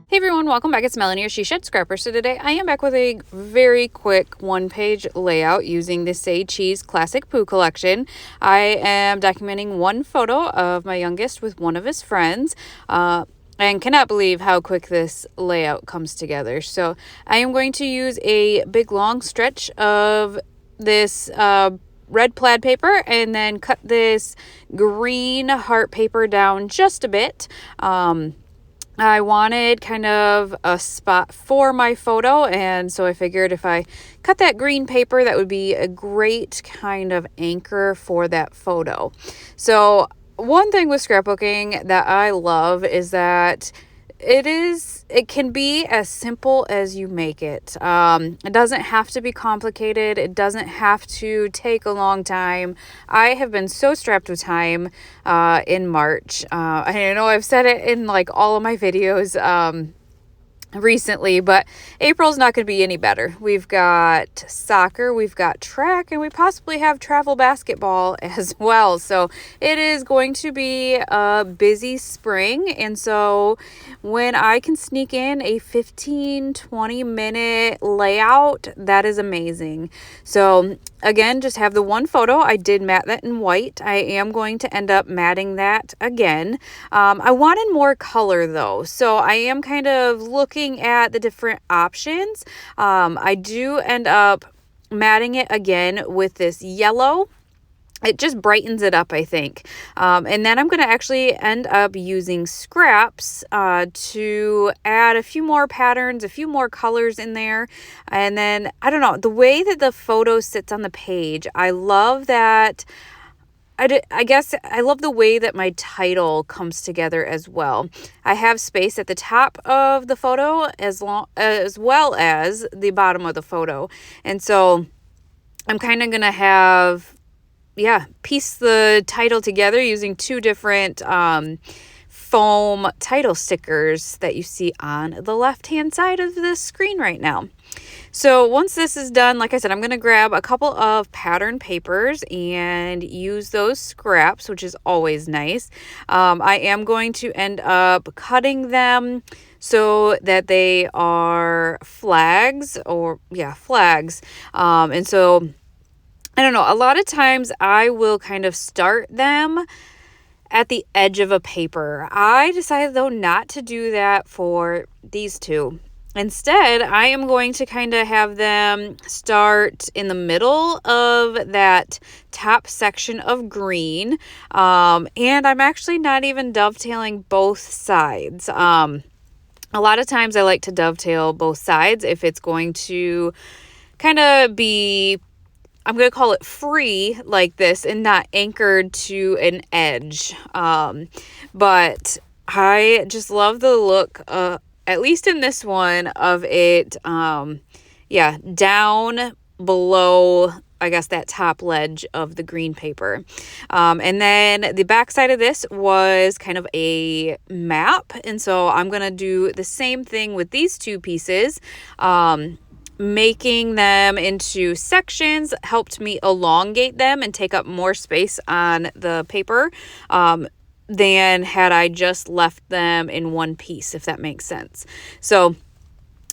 Hey everyone, welcome back. It's Melanie, your She Shed Scrapper. So today I am back with a very quick one-page layout using the Say Cheese Classic Pooh collection. I am documenting one photo of my youngest with one of his friends. And cannot believe how quick this layout comes together. So I am going to use a big long stretch of this red plaid paper and then cut this green heart paper down just a bit. I wanted kind of a spot for my photo, and so I figured if I cut that green paper, that would be a great kind of anchor for that photo. So one thing with scrapbooking that I love is that it can be as simple as you make it. It doesn't have to be complicated. It doesn't have to take a long time. I have been so strapped with time in March. I know I've said it in like all of my videos recently, but April's not going to be any better. We've got soccer, we've got track, and we possibly have travel basketball as well. So it is going to be a busy spring. And so when I can sneak in a 15-20 minute layout, that is amazing. So again, just have the one photo. I did matte that in white. I am going to end up matting that again. I wanted more color though, so I am kind of looking at the different options. I do end up matting it again with this yellow. It just brightens it up, I think. And then I'm going to actually end up using scraps to add a few more patterns, a few more colors in there. And then, I don't know, the way that the photo sits on the page, I love that. I guess I love the way that my title comes together as well. I have space at the top of the photo as well as the bottom of the photo. And so I'm kind of going to have piece the title together using two different foam title stickers that you see on the left-hand side of the screen right now. So once this is done, like I said, I'm going to grab a couple of pattern papers and use those scraps, which is always nice. I am going to end up cutting them so that they are flags. And so I don't know, a lot of times I will kind of start them at the edge of a paper. I decided though not to do that for these two. Instead, I am going to kind of have them start in the middle of that top section of green. And I'm actually not even dovetailing both sides. A lot of times I like to dovetail both sides if it's going to kind of be, I'm going to call it free like this and not anchored to an edge. But I just love the look, at least in this one, of it, down below, I guess, that top ledge of the green paper. And then the back side of this was kind of a map. And so I'm going to do the same thing with these two pieces. Making them into sections helped me elongate them and take up more space on the paper than had I just left them in one piece, if that makes sense. So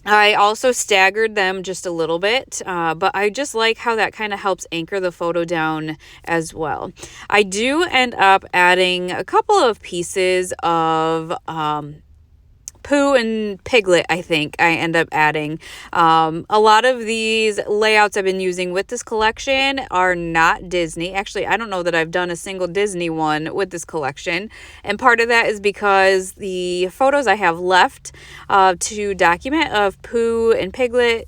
I also staggered them just a little bit, but I just like how that kind of helps anchor the photo down as well. I do end up adding a couple of pieces of Pooh and Piglet, I think I end up adding. A lot of these layouts I've been using with this collection are not Disney. Actually, I don't know that I've done a single Disney one with this collection. And part of that is because the photos I have left to document of Pooh and Piglet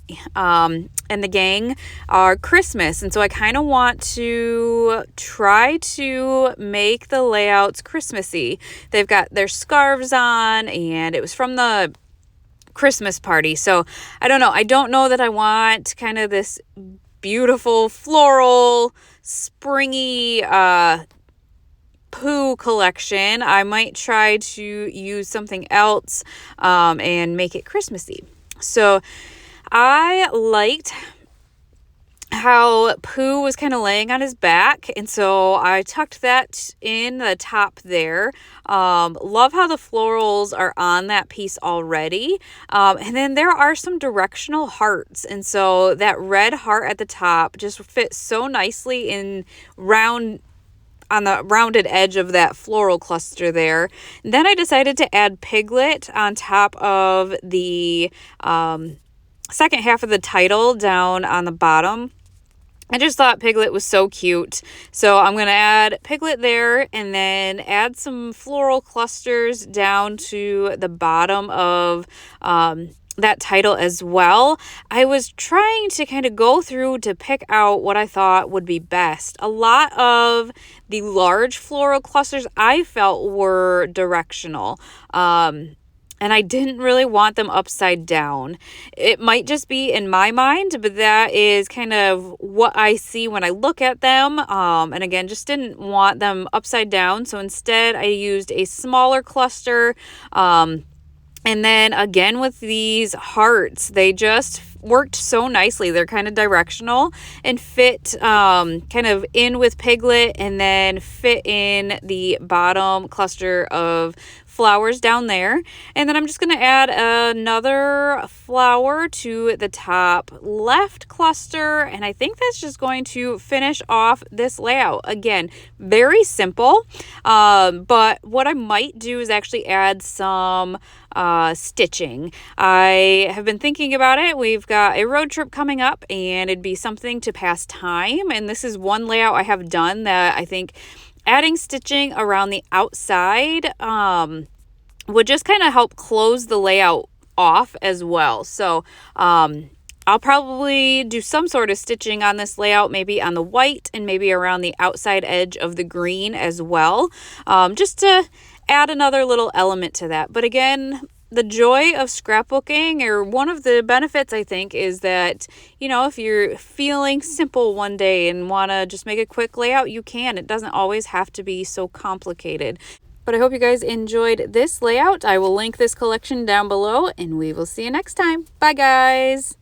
and the gang are Christmas. And so I kind of want to try to make the layouts Christmassy. They've got their scarves on, and it was from the Christmas party. So I don't know. I don't know that I want kind of this beautiful floral, springy Pooh collection. I might try to use something else and make it Christmassy. So I liked how Pooh was kind of laying on his back, and so I tucked that in the top there. Love how the florals are on that piece already. And then there are some directional hearts, and so that red heart at the top just fits so nicely in round on the rounded edge of that floral cluster there. And then I decided to add Piglet on top of the second half of the title down on the bottom. I just thought Piglet was so cute. So I'm going to add Piglet there and then add some floral clusters down to the bottom of that title as well. I was trying to kind of go through to pick out what I thought would be best. A lot of the large floral clusters I felt were directional. And I didn't really want them upside down. It might just be in my mind, but that is kind of what I see when I look at them. And again, just didn't want them upside down. So instead I used a smaller cluster. And then again with these hearts, they just worked so nicely. They're kind of directional and fit kind of in with Piglet and then fit in the bottom cluster of flowers down there. And then I'm just going to add another flower to the top left cluster, and I think that's just going to finish off this layout. Again, very simple, but what I might do is actually add some stitching. I have been thinking about it. We've got a road trip coming up and it'd be something to pass time, and this is one layout I have done that I think adding stitching around the outside would just kind of help close the layout off as well. So I'll probably do some sort of stitching on this layout, maybe on the white and maybe around the outside edge of the green as well, just to add another little element to that. But again, the joy of scrapbooking, or one of the benefits I think, is that, you know, if you're feeling simple one day and want to just make a quick layout, you can. It doesn't always have to be so complicated. But I hope you guys enjoyed this layout. I will link this collection down below and we will see you next time. Bye guys.